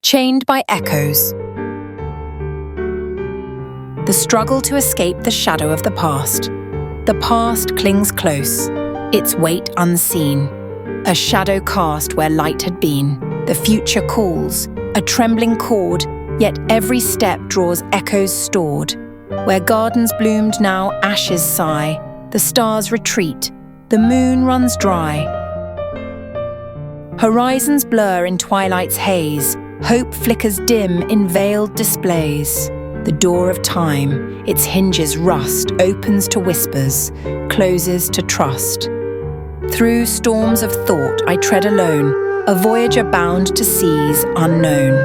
chained by echoes. The struggle to escape the shadow of the past. The past clings close, its weight unseen. A shadow cast where light had been. The future calls, a trembling chord, yet every step draws echoes stored. Where gardens bloomed now ashes sigh. The stars retreat, the moon runs dry. Horizons blur in twilight's haze. Hope flickers dim in veiled displays. The door of time, its hinges rust, opens to whispers, closes to trust. Through storms of thought I tread alone, a voyager bound to seas unknown.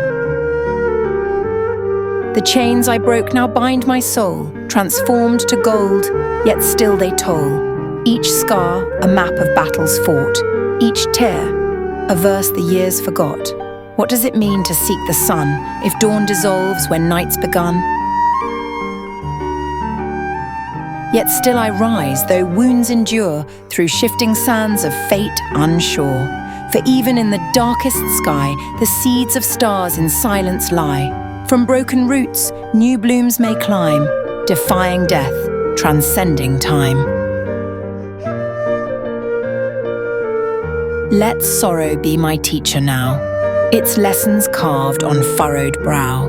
The chains I broke now bind my soul, transformed to gold, yet still they toll. Each scar, a map of battles fought, each tear, a verse the years forgot. What does it mean to seek the sun, if dawn dissolves when night's begun? Yet still I rise, though wounds endure, through shifting sands of fate unsure. For even in the darkest sky, the seeds of stars in silence lie. From broken roots, new blooms may climb, defying death, transcending time. Let sorrow be my teacher now, its lessons carved on furrowed brow.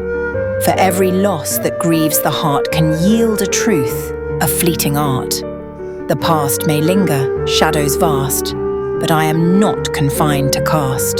For every loss that grieves the heart can yield a truth, a fleeting art. The past may linger, shadows vast, but I am not confined to cast.